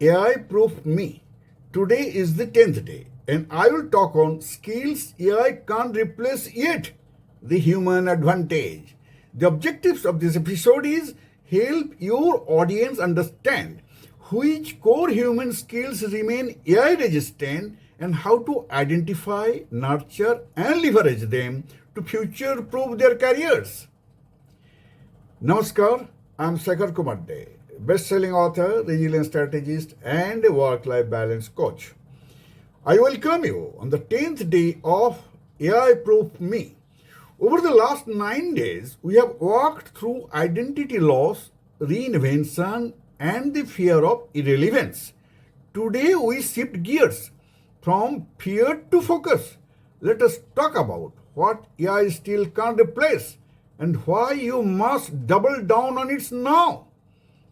𝗖𝗄𝗃 me. Today is the 10th day and I will talk on skills AI can't replace yet, the human advantage. The objectives of this episode is help your audience understand which core human skills remain AI resistant and how to identify, nurture and leverage them to future-proof their careers. Namaskar, I am 𝗖𝗄𝗃 𝗁𝗂𝗧, best-selling author, resilience strategist and a work-life balance coach. I welcome you on the 10th day of 𝗖𝗄𝗃 me. Over the last 9 days, we have walked through identity loss, reinvention and the fear of irrelevance. Today we shift gears from fear to focus. Let us talk about what AI still can't replace and why you must double down on it now.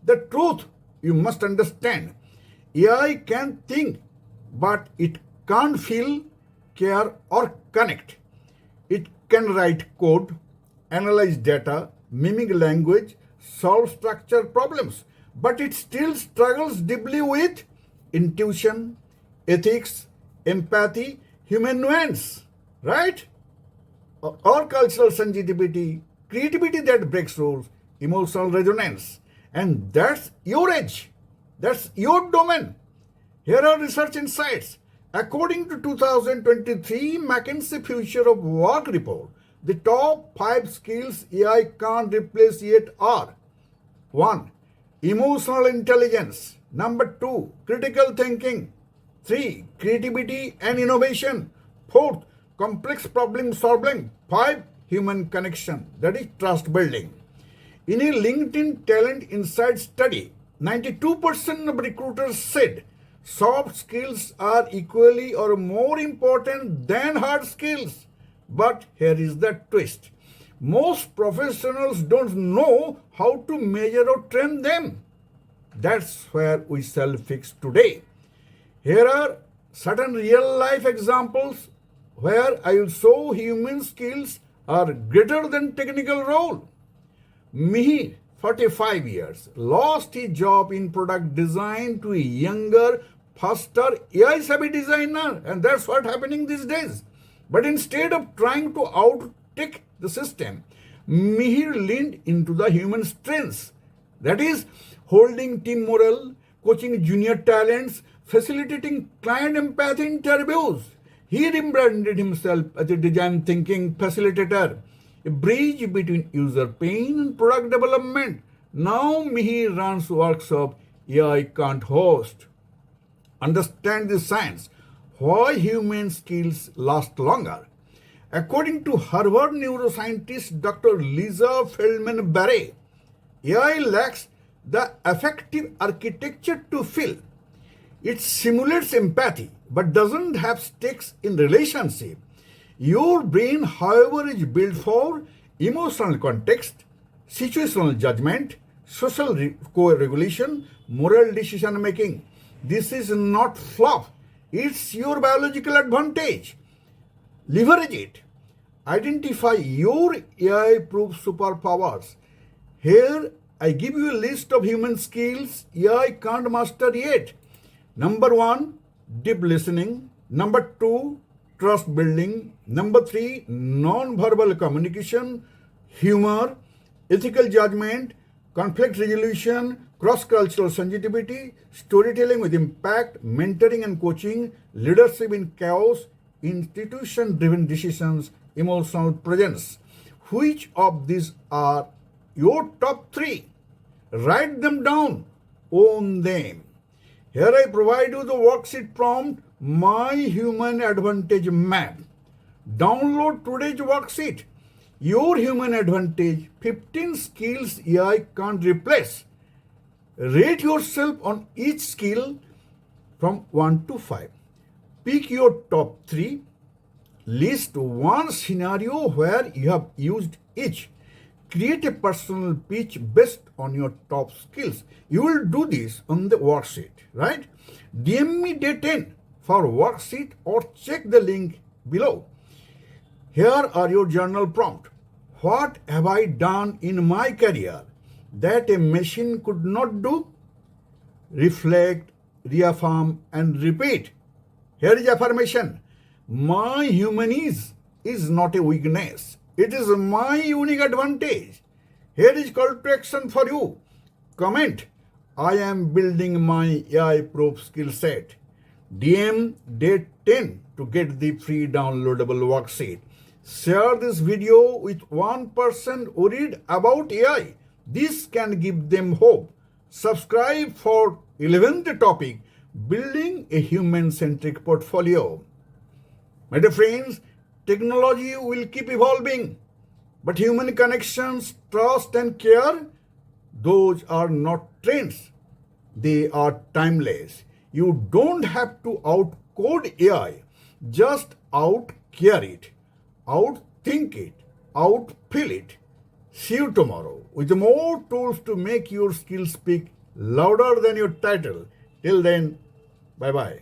The truth you must understand. AI can think, but it can't feel, care or connect. It can write code, analyze data, mimic language, solve structured problems, but it still struggles deeply with intuition, ethics, empathy, human nuance, right? Or cultural sensitivity, creativity that breaks rules, emotional resonance. And that's your edge. That's your domain. Here are research insights. According to 2023 McKinsey Future of Work report, the top 5 skills AI can't replace yet are: 1. Emotional intelligence. Number 2. Critical thinking. 3. Creativity and innovation. 4. Complex problem solving. 5. Human connection. That is trust building. In a LinkedIn Talent Insight study, 92% of recruiters said soft skills are equally or more important than hard skills. But here is the twist. Most professionals don't know how to measure or train them. That's where we shall fix today. Here are certain real-life examples where I will show human skills are greater than technical role. 𝗵𝗍, 45 years, lost his job in product design to a younger, faster AI-savvy designer, and that's what's happening these days. But instead of trying to out-tech the system, 𝗵𝗍 leaned into the human strengths. That is, holding team morale, coaching junior talents, facilitating client empathy interviews. He rebranded himself as a design thinking facilitator, a bridge between user pain and product development. Now 𝗵𝗍 runs workshops AI can't host. Understand the science. Why human skills last longer. According to Harvard neuroscientist Dr. 𝗏𝗏 Feldman-Barré, AI lacks the affective architecture to feel. It simulates empathy but doesn't have stakes in relationship. Your brain, however, is built for emotional context, situational judgment, social co-regulation, moral decision making. This is not fluff. It's your biological advantage. Leverage it. Identify your AI-proof superpowers. Here, I give you a list of human skills AI can't master yet. Number 1, deep listening. Number 2, trust building. Number 3, non-verbal communication, humor, ethical judgment, conflict resolution, cross-cultural sensitivity, storytelling with impact, mentoring and coaching, leadership in chaos, institution-driven decisions, emotional presence. Which of these are your top 3? Write them down. Own them. Here I provide you the worksheet prompt, My Human Advantage Map. Download today's worksheet. Your human advantage, 15 skills AI can't replace. Rate yourself on each skill from 1 to 5. Pick your top 3. List one scenario where you have used each. Create a personal pitch based on your top skills. You will do this on the worksheet, right? DM me day 10 for worksheet or check the link below. Here are your journal prompt. What have I done in my career that a machine could not do? Reflect, reaffirm, and repeat. Here is affirmation. My human is not a weakness. It is my unique advantage. Here is call to action for you. Comment. I am building my AI-proof skill set. DM date 10 to get the free downloadable worksheet. Share this video with one person worried about AI. This can give them hope. Subscribe for 11th topic, building a human-centric portfolio. My dear friends, technology will keep evolving, but human connections, trust and care, those are not trends. They are timeless. You don't have to outcode AI, just outcare it, outthink it, outfeel it. See you tomorrow with more tools to make your skills speak louder than your title. Till then, bye-bye.